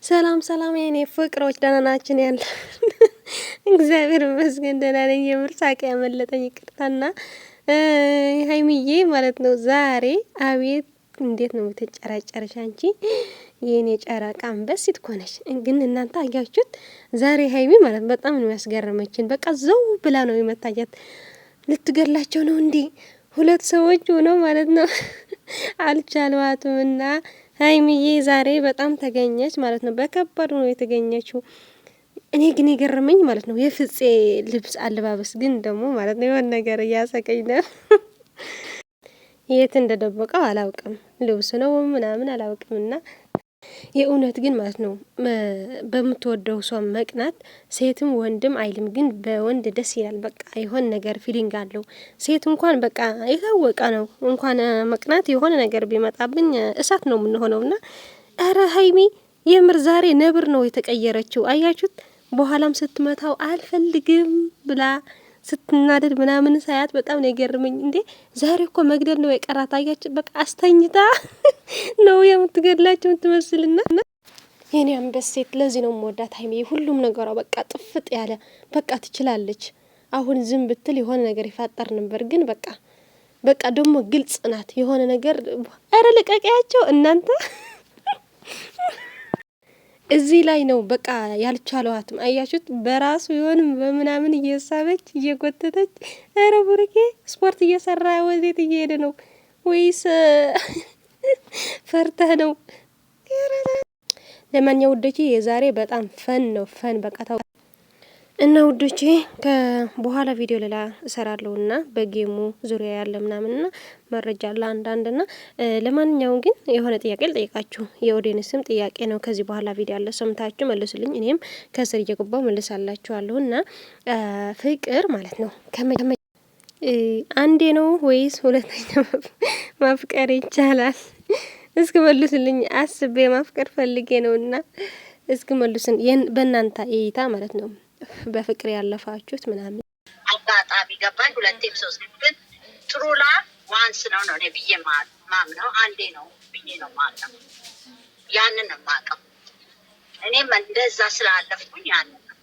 ሰላም ሰላም የኔ ፍቅሮች ደህና ናችሁ? ያለ እግዚአብሔር ይመስገን ደህና ነኝ። የምር ሳቅ ያመለጠኝ ይቅርታና ሀይሚዬ ማለት ነው። ዛሬ አቤት እንዴት ነው የምትጨራጨረሽ አንቺ የኔ ጨረቃ አንበሲት እኮ ነሽ። ግን እናንተ አያችሁት ዛሬ ሀይሚ ማለት በጣም ነው ያስገረመችን። በቃ ዘው ብላ ነው የመታያት። ልትገላቸው ነው እንዴ? ሁለት ሰዎች ሆነው ማለት ነው አልቻልዋትምና ሀይሚዬ ዛሬ በጣም ተገኘች ማለት ነው። በከባዱ ነው የተገኘችው። እኔ ግን የገረመኝ ማለት ነው የፍፄ ልብስ አለባበስ ግን ደግሞ ማለት ነው የሆነ ነገር እያሰቀኝ ነው። የት እንደደበቀው አላውቅም። ልብስ ነው ምናምን አላውቅምና የእውነት ግን ማለት ነው በምትወደው ሰው መቅናት ሴትም ወንድም አይልም። ግን በወንድ ደስ ይላል። በቃ የሆነ ነገር ፊሊንግ አለው። ሴት እንኳን በቃ የታወቀ ነው። እንኳን መቅናት የሆነ ነገር ቢመጣብኝ እሳት ነው የምንሆነውና አረ ሀይሚ የምር ዛሬ ነብር ነው የተቀየረችው። አያችሁት? በኋላም ስትመታው አልፈልግም ብላ ስትናደድ ምናምን ሳያት በጣም ነው የገርመኝ። እንዴ ዛሬ እኮ መግደል ነው የቀራት። አያችሁ? በቃ አስተኝታ ነው የምትገድላቸው ትመስልና የኔ አንበሴት። ለዚህ ነው የምወዳት ሀይሚ። ሁሉም ነገሯ በቃ ጥፍጥ ያለ በቃ ትችላለች። አሁን ዝም ብትል የሆነ ነገር ይፋጠር ነበር። ግን በቃ ደግሞ ግልጽ ናት። የሆነ ነገር አረ ልቀቂያቸው እናንተ እዚህ ላይ ነው በቃ ያልቻለዋትም። አያችሁት? በራሱ ይሆንም በምናምን እየሳበች እየጎተተች። አረ ቡርኬ ስፖርት እየሰራ ወዴት እየሄደ ነው? ወይስ ፈርተህ ነው? ለማንኛውም ውዶቼ የዛሬ በጣም ፈን ነው ፈን በቃ እና ውዶቼ ከበኋላ ቪዲዮ ሌላ እሰራለሁና በጌሙ ዙሪያ ያለ ምናምንና መረጃ ለአንዳንድና ለማንኛውም ግን የሆነ ጥያቄ ልጠይቃችሁ። የኦዲየንስም ጥያቄ ነው። ከዚህ በኋላ ቪዲዮ አለ ሰምታችሁ መልሱልኝ። እኔም ከስር እየገባው መልሳላችኋለሁና ፍቅር ማለት ነው አንዴ ነው ወይስ ሁለተኛ ማፍቀር ይቻላል? እስኪ መልሱልኝ። አስቤ ማፍቀር ፈልጌ ነውና እስኪ መልሱን በእናንተ እይታ ማለት ነው። በፍቅር ያለፋችሁት ምናምን አጋጣሚ ገባኝ። ሁለቴም ሶስቴም ግን ጥሩ ላ ዋንስ ነው እኔ ብዬ ማምነው አንዴ ነው ብዬ ነው ማምነው። ያንን ነው የማውቀው። እኔም እንደዛ ስላለፍኩኝ ያንን ነው።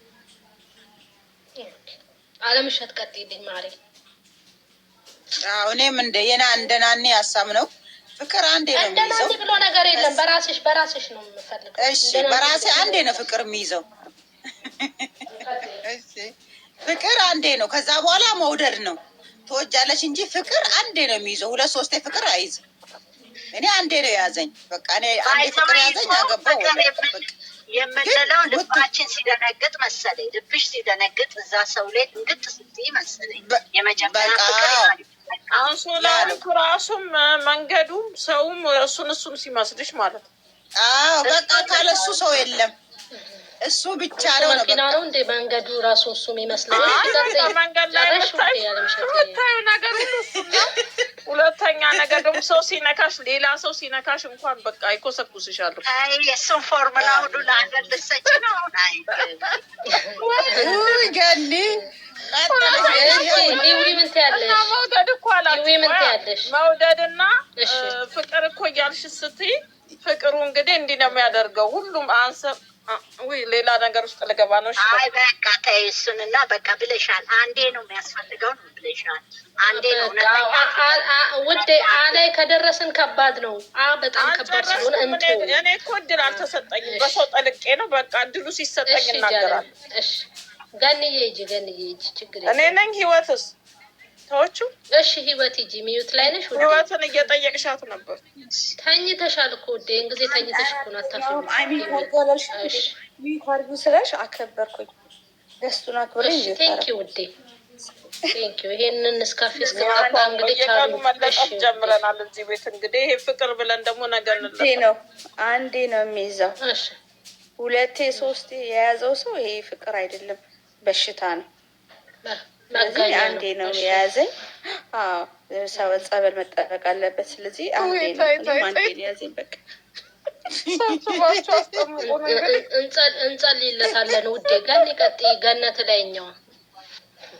አለምሸት ቀጥይልኝ ማሪ። እኔም እንደናኔ ሀሳብ ነው። ፍቅር አንዴ ነው የሚይዘው። እንደናኔ ብሎ ነገር የለም። በራስሽ ነው የምፈልገው። እሺ በራሴ አንዴ ነው ፍቅር የሚይዘው። ፍቅር አንዴ ነው። ከዛ በኋላ መውደድ ነው። ትወጃለሽ እንጂ ፍቅር አንዴ ነው የሚይዘው። ሁለት ሶስቴ ፍቅር አይይዝም። እኔ አንዴ ነው የያዘኝ። በቃ እኔ አንዴ ፍቅር ያዘኝ አገባው። የምንለው ልባችን ሲደነግጥ መሰለኝ። ልብሽ ሲደነግጥ እዛ ሰው ላይ እንግጥ ስትይ መሰለኝ የመጀመሪያ ፍቅር። አሁን ሶላልኩ ራሱም መንገዱም ሰውም እሱን ሲመስልሽ ማለት ነው። አዎ በቃ ካለሱ ሰው የለም። እሱ ብቻ ነው መኪና ነው እንደ መንገዱ ራሱ እሱም ይመስላል። መንገድ ላይ የምታዩ ነገር ሁሉ እሱ ነው። ሁለተኛ ነገር ደግሞ ሰው ሲነካሽ፣ ሌላ ሰው ሲነካሽ እንኳን በቃ ይኮሰኩስሻል። አይ የሱን ፎርሙላ ሁሉ ለአንገት ልሰጭ ነው። አይ ገኒ መውደድ እኮ አላችሁ። መውደድና ፍቅር እኮ እያልሽ ስትይ ፍቅሩ እንግዲህ እንዲህ ነው የሚያደርገው። ሁሉም አንሰብ ሌላ ነገር ውስጥ ልገባ ነው። አይ በቃ ተይ እሱንና በቃ ብለሻል። አንዴ ነው የሚያስፈልገው ነው ብለሻል። አንዴ ነው ውዴ። ላይ ከደረስን ከባድ ነው። በጣም ከባድ ስለሆነ እኔ እኮ እድል አልተሰጠኝም። በሰው ጠልቄ ነው በቃ እድሉ ሲሰጠኝ እናገራለሁ። እሺ ገንዬ ሂጂ ችግር የለም። እኔ ነኝ ህይወትስ ተወቹ። እሺ ህይወት ሂጂ። ሚዩት ላይ ነሽ? ህይወትን እየጠየቅሻት ነበር። ተኝተሻል እኮ ውዴ። እንግዲህ ተኝተሽ እኮ ነው አታፍሪም። ሚዩት ስለሽ አከበርኩኝ። ደስቱን አክብረኝ። ቴንኪው ውዴ ቴንኪው። ይሄንን እስካፌ እስከጣጣ እንግዲህ ቻሉ መለጣት ጀምረናል እዚህ ቤት። እንግዲህ ይሄ ፍቅር ብለን ደግሞ ነገር ነው አንዴ ነው የሚይዘው። እሺ ሁለቴ ሶስቴ የያዘው ሰው ይሄ ፍቅር አይደለም፣ በሽታ ነው። ስለዚህ አንዴ ነው የያዘኝ። ሰው ጸበል መጠበቅ አለበት። ስለዚህ አንዴ ነው የያዘኝ። በቃ እንጸልይለታለን ውዴ። ገን ቀጥይ። ገነት ላይኛው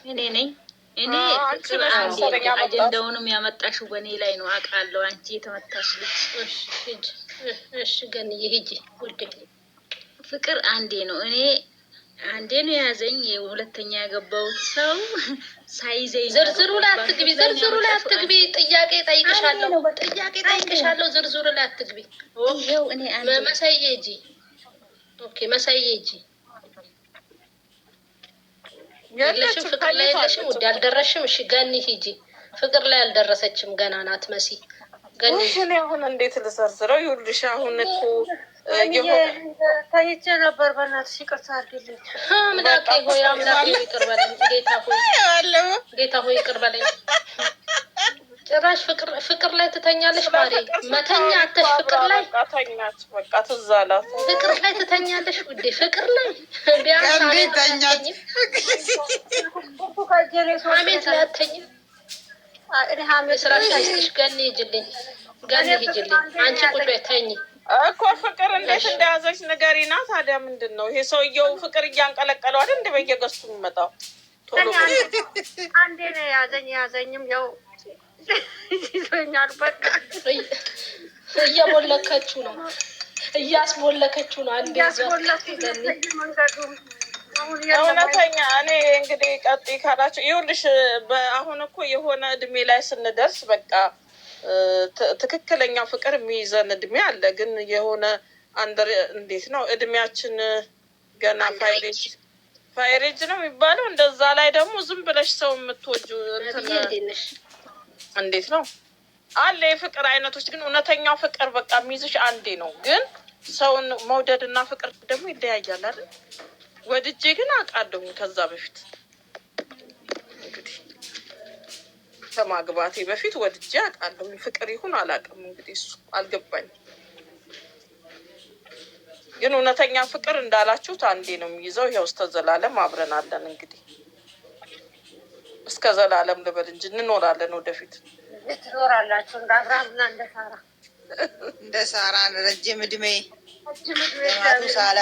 እኔ ነኝ። እኔ ፍቅር አንዴ አጀንዳውንም ያመጣሽው በእኔ ላይ ነው አውቃለሁ። አንቺ የተመታሽ ልጅ። እሺ ገንዬ ሂጂ ውዴ። ፍቅር አንዴ ነው። እኔ አንዴ ነው የያዘኝ። የሁለተኛ ያገባሁት ሰው ሳይዘኝ ዝርዝሩ ላይ አትግቢ፣ ዝርዝሩ ላይ አትግቢ። ጥያቄ ጠይቅሻለሁ፣ ጥያቄ ጠይቅሻለሁ። ዝርዝሩ ላይ አትግቢ። ይኸው እኔ አንዴ መሳዬ ሂጂ። ኦኬ መሳዬ ሂጂ። የለሽም ፍቅር ላይ የለሽም። ውድ አልደረሽም። እሺ ገኒ ሂጂ። ፍቅር ላይ አልደረሰችም፣ ገና ናት መሲ። ገኒ እኔ አሁን እንዴት ልዘርዝረው? ይኸውልሽ አሁን እኮ ተይቼ ነበር። በእናትሽ ይቅርታ አድርጊልኝ። አምላኬ ሆይ አምላኬ ይቅር በለኝ። ጌታ ሆይ ጌታ ሆይ ይቅር በለኝ። ጭራሽ ፍቅር ላይ ትተኛለሽ ማሬ። መተኛ አተሽ ፍቅር ላይ ተኛች። በቃ ትዝ አላት። ፍቅር ላይ ትተኛለሽ ውዴ። ፍቅር ላይ ቢያንስ አሜት ላይ አተኝም። ስራሽ አይስጥሽ። ገኒ ሂጂልኝ፣ ገኒ ሂጂልኝ። አንቺ ቁጭ በይ ተኝ እኮ ፍቅር እንዴት እንደያዘች ንገሪና። ታዲያ ምንድን ነው ይሄ? ሰውየው ፍቅር እያንቀለቀለው አይደል እንደ በየገዝቱ የሚመጣው? ቶሎ አንዴ ነው ያዘኝም ያው ይዞኛል። በቃ እየሞለከችው ነው፣ እያስሞለከችው ነው። አንዴ እውነተኛ እኔ እንግዲህ ቀጥይ ካላችሁ ይኸውልሽ፣ አሁን እኮ የሆነ እድሜ ላይ ስንደርስ በቃ ትክክለኛው ፍቅር የሚይዘን እድሜ አለ። ግን የሆነ እንዴት ነው እድሜያችን ገና ፋይሬጅ ነው የሚባለው። እንደዛ ላይ ደግሞ ዝም ብለሽ ሰው የምትወጁ እንዴት ነው አለ የፍቅር አይነቶች። ግን እውነተኛው ፍቅር በቃ የሚይዝሽ አንዴ ነው። ግን ሰውን መውደድ እና ፍቅር ደግሞ ይለያያል አይደል? ወድጄ ግን አውቃለሁ ከዛ በፊት እንግዲህ ከማግባቴ በፊት ወድጄ አውቃለሁ። ፍቅር ይሁን አላውቅም እንግዲህ እሱ አልገባኝም። ግን እውነተኛ ፍቅር እንዳላችሁት አንዴ ነው የሚይዘው። ይኸው እስከ ዘላለም አብረን አለን። እንግዲህ እስከ ዘላለም ልበል እንጂ እንኖራለን ወደፊት። ትኖራላችሁ እንደ አብርሃምና እንደ ሳራ ረጅም እድሜ ሳላ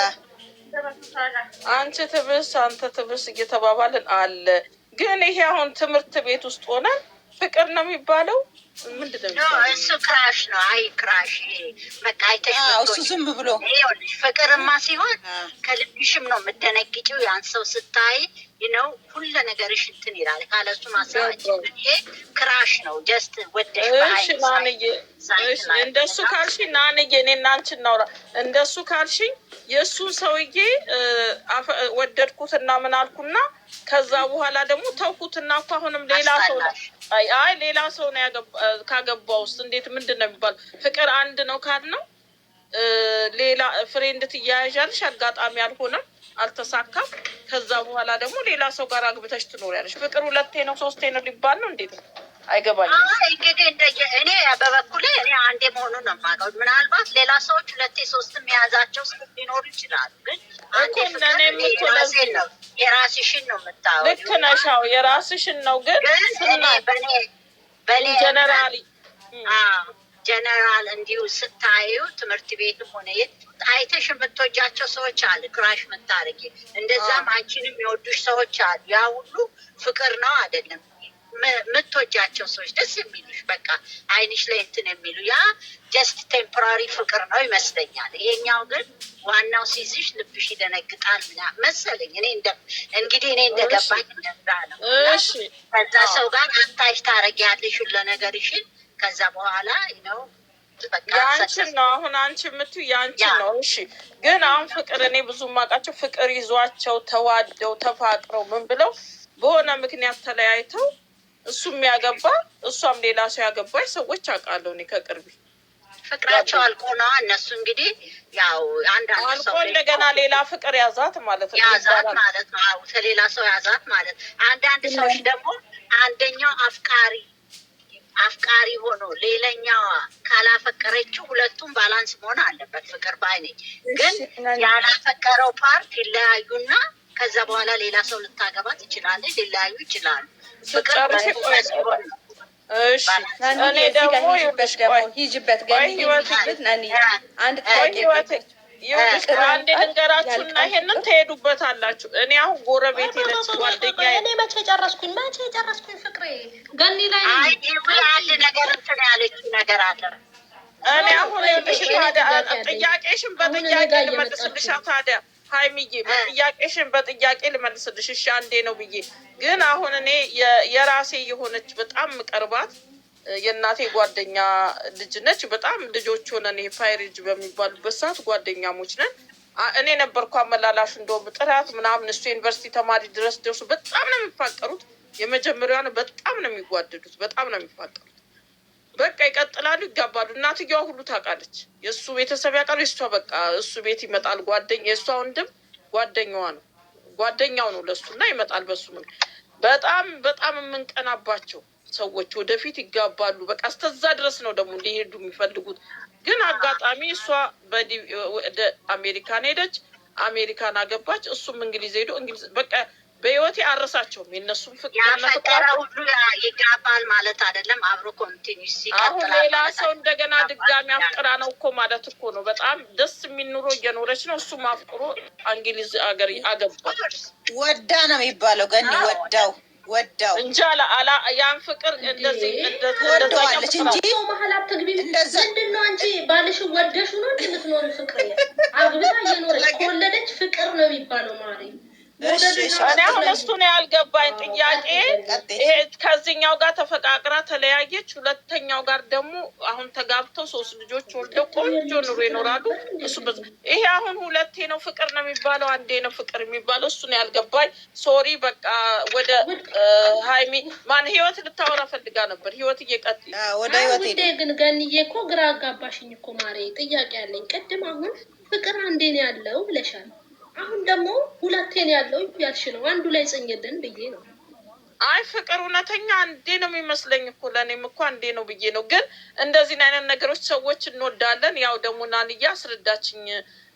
አንቺ ትብስ አንተ ትብስ እየተባባልን አለ። ግን ይሄ አሁን ትምህርት ቤት ውስጥ ሆነን ፍቅር ነው የሚባለው ምንድን ነው የሚባለው? እሱ ክራሽ ነው። አይ ክራሽ በቃ አይተሽ እሱ ዝም ብሎ ፍቅርማ ሲሆን ከልብሽም ነው የምትደነግጪው። ያን ሰው ስታይ ነው ሁሉ ነገርሽ እንትን ይላል። ካለሱ ማሰባችን ይሄ ክራሽ ነው። ጀስት ወደሽ እሺ ናንዬ፣ እሺ እንደሱ ካልሽ ናንዬ፣ እኔ እና አንቺ እናውራ። እንደሱ ካልሽኝ የእሱን ሰውዬ ወደድኩትና ምን አልኩና ከዛ በኋላ ደግሞ ተውኩትና እኮ አሁንም ሌላ ሰው አይ ሌላ ሰው ነው ካገባው ውስጥ እንዴት ምንድን ነው የሚባለው? ፍቅር አንድ ነው ካልነው ሌላ ፍሬንድ ትያያዣለሽ። አጋጣሚ አልሆነም፣ አልተሳካም። ከዛ በኋላ ደግሞ ሌላ ሰው ጋር አግብተሽ ትኖሪያለሽ። ፍቅር ሁለቴ ነው ሶስቴ ነው ሊባል ነው? እንዴት ነው? አይገባኝም። እንግዲህ እኔ በበኩሌ እኔ አንዴ መሆኑን ነው የማውቀው። ምናልባት ሌላ ሰዎች ሁለቴ ሶስትም የያዛቸው ሊኖሩ ይችላሉ። ግን አንዴ ፍቅር ነው የራስሽን ነው የምታወሪው። ልክ ነሽ። አዎ የራስሽን ነው። ግን በኔ ጀነራሊ ጀነራል እንዲሁ ስታዩ ትምህርት ቤትም ሆነ የት አይተሽ የምትወጃቸው ሰዎች አሉ፣ ክራሽ የምታደርጊ እንደዛም አንቺንም የሚወዱሽ ሰዎች አሉ። ያ ሁሉ ፍቅር ነው አይደለም። የምትወጃቸው ሰዎች ደስ የሚሉሽ በቃ አይንሽ ላይ እንትን የሚሉ ያ ጀስት ቴምፖራሪ ፍቅር ነው ይመስለኛል። ይሄኛው ግን ዋናው ሲይዝሽ ልብሽ ይደነግጣል መሰለኝ። እኔ እንግዲህ እኔ እንደገባኝ እንደዛ ነው። ከዛ ሰው ጋር አታች ታረጊያለሽ ሁሉ ነገርሽን። ከዛ በኋላ ነው ያንቺን ነው አሁን አንቺ የምትይው ያንቺን ነው። እሺ ግን አሁን ፍቅር እኔ ብዙ የማውቃቸው ፍቅር ይዟቸው ተዋደው ተፋቅረው ምን ብለው በሆነ ምክንያት ተለያይተው እሱም ያገባ እሷም ሌላ ሰው ያገባች ሰዎች አውቃለሁ እኔ ከቅርቢ። ፍቅራቸው አልቆ ነው እነሱ እንግዲህ ያው አንዳንድ ሰው እንደገና ሌላ ፍቅር ያዛት ማለት ነው። ያዛት ማለት ነው። አዎ ከሌላ ሰው ያዛት ማለት። አንዳንድ ሰዎች ደግሞ አንደኛው አፍቃሪ ሆኖ ሌላኛዋ ካላፈቀረችው ሁለቱም ባላንስ መሆን አለበት። ፍቅር ባይኔ ግን ያላፈቀረው ፓርት ይለያዩና ከዛ በኋላ ሌላ ሰው ልታገባ ትችላለች። ሊለያዩ ይችላሉ። ፍቅር እሺ እኔ ደግሞ ሂጅበት ገኒ አንድ አንድ ልንገራችሁና ይሄንን ትሄዱበታላችሁ። እኔ አሁን ጎረቤት ነች ጓደኛዬ። እኔ መቼ ጨረስኩኝ ፍቅሬ ገኒ ላይ አንድ ነገር እንትን ያለችው ነገር አለ። እኔ አሁን ይኸውልሽ ታዲያ ጥያቄሽን በጥያቄ ልመልስልሽ። ታዲያ ሀይሚዬ ጥያቄሽን በጥያቄ ልመልስልሽ። እሺ አንዴ ነው ብዬ ግን አሁን እኔ የራሴ የሆነች በጣም ምቀርባት የእናቴ ጓደኛ ልጅ ነች። በጣም ልጆች ሆነን ፋይሬጅ በሚባሉበት ሰዓት ጓደኛሞች ነን። እኔ ነበርኩ አመላላሹ። እንደውም ጥራት ምናምን እሱ ዩኒቨርሲቲ ተማሪ ድረስ ደርሱ። በጣም ነው የሚፋቀሩት። የመጀመሪያውን በጣም ነው የሚጓደዱት። በጣም ነው የሚፋቀሩት። በቃ ይቀጥላሉ፣ ይጋባሉ። እናትየዋ ሁሉ ታውቃለች። የእሱ ቤተሰብ ያውቃሉ። የእሷ በቃ እሱ ቤት ይመጣል ጓደኛ፣ የእሷ ወንድም ጓደኛዋ ነው፣ ጓደኛው ነው ለሱ እና ይመጣል በሱ ምን በጣም በጣም የምንቀናባቸው ሰዎች ወደፊት ይጋባሉ። በቃ እስከዛ ድረስ ነው ደግሞ ሊሄዱ የሚፈልጉት። ግን አጋጣሚ እሷ ወደ አሜሪካን ሄደች፣ አሜሪካን አገባች፣ እሱም እንግሊዝ ሄዶ እንግሊዝ በቃ በህይወቴ አረሳቸውም። የነሱም ፍቅር ያፈቀረ ሁሉ ይጋባል ማለት አይደለም። አብሮ ኮንቲኒስ አሁን ሌላ ሰው እንደገና ድጋሚ አፍቅራ ነው እኮ ማለት እኮ ነው። በጣም ደስ የሚል ኑሮ እየኖረች ነው። እሱም አፍቅሮ እንግሊዝ ሀገር አገባ። ወዳ ነው የሚባለው ገኒ ወዳው እንጂ አላ ያን ፍቅር እንደዚህ ወደዋለች እንጂ መሀል አትግቢ። ምንድን ነው አንቺ ባልሽ ወደሹ ነው እንደምትኖር ፍቅር አግብታ እየኖረች ከወለደች ፍቅር ነው የሚባለው ማለት እኔ አሁን እሱ ነው ያልገባኝ ጥያቄ። ይሄ ከዚህኛው ጋር ተፈቃቅራ ተለያየች፣ ሁለተኛው ጋር ደግሞ አሁን ተጋብተው 3 ልጆች ወልደው ቆንጆ ኑሮ ይኖራሉ። እሱ ይሄ አሁን ሁለቴ ነው ፍቅር ነው የሚባለው አንዴ ነው ፍቅር የሚባለው? እሱ ነው ያልገባኝ። ሶሪ በቃ ወደ ሀይሚ ማን ህይወት ልታወራ ፈልጋ ነበር። ህይወት እየቀጥል ወደ ህይወት ሄደ። ግን ገንዬ እኮ ግራ አጋባሽኝ እኮ ማሬ። ጥያቄ ያለኝ ቅድም አሁን ፍቅር አንዴ ነው ያለው ብለሻል። አሁን ደግሞ ሁለቴን ያለው ያልሽ ነው። አንዱ ላይ ጽኝልን ብዬ ነው። አይ ፍቅር እውነተኛ አንዴ ነው የሚመስለኝ እኮ ለእኔም እኮ አንዴ ነው ብዬ ነው። ግን እንደዚህ አይነት ነገሮች ሰዎች እንወዳለን። ያው ደግሞ ናንያ አስረዳችኝ።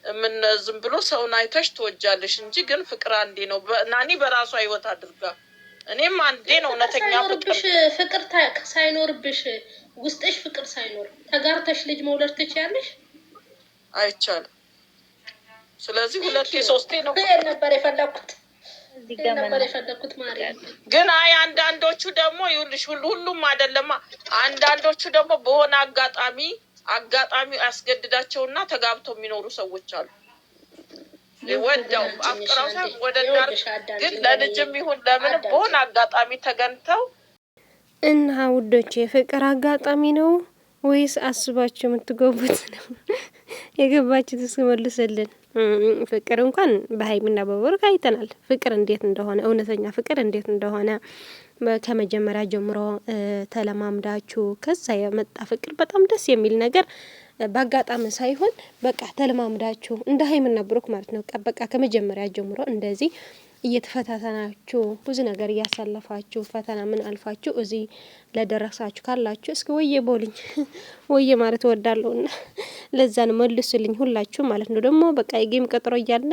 ምን ዝም ብሎ ሰውን አይተሽ ትወጃለሽ እንጂ ግን ፍቅር አንዴ ነው። ናኒ በራሷ ህይወት አድርጋ እኔም አንዴ ነው እውነተኛ ፍቅር ሳይኖርብሽ ውስጥሽ ፍቅር ሳይኖር ተጋርተሽ ልጅ መውለድ ትችያለሽ? አይቻልም። ስለዚህ 2 3 ነው ነበር የፈለኩት ማርያም። ግን አይ አንዳንዶቹ ደግሞ ይኸውልሽ ሁሉም አይደለም። አንዳንዶቹ ደግሞ በሆነ አጋጣሚ ያስገድዳቸውና ተጋብተው የሚኖሩ ሰዎች አሉ። ወዳው አፍቅራው ወደ ዳር ግን ለልጅም ይሁን ለምን በሆነ አጋጣሚ ተገንተው እና ውዶቼ ፍቅር አጋጣሚ ነው ወይስ አስባችሁ የምትገቡት ነው? የገባችሁት እስኪመልስልን። ፍቅር እንኳን በሀይሚና በብሩክ አይተናል። ፍቅር እንዴት እንደሆነ እውነተኛ ፍቅር እንዴት እንደሆነ ከመጀመሪያ ጀምሮ ተለማምዳችሁ ከዛ የመጣ ፍቅር በጣም ደስ የሚል ነገር በአጋጣሚ ሳይሆን በቃ ተለማምዳችሁ እንደ ሀይሚና ብሩክ ማለት ነው። በቃ ከመጀመሪያ ጀምሮ እንደዚህ እየተፈታተናችሁ ብዙ ነገር እያሳለፋችሁ ፈተና ምን አልፋችሁ እዚህ ለደረሳችሁ ካላችሁ እስኪ ወየ ቦልኝ ወየ ማለት ወዳለውና ለዛን መልሱልኝ ሁላችሁ ማለት ነው። ደግሞ በቃ የጌም ቀጥሮ እያለ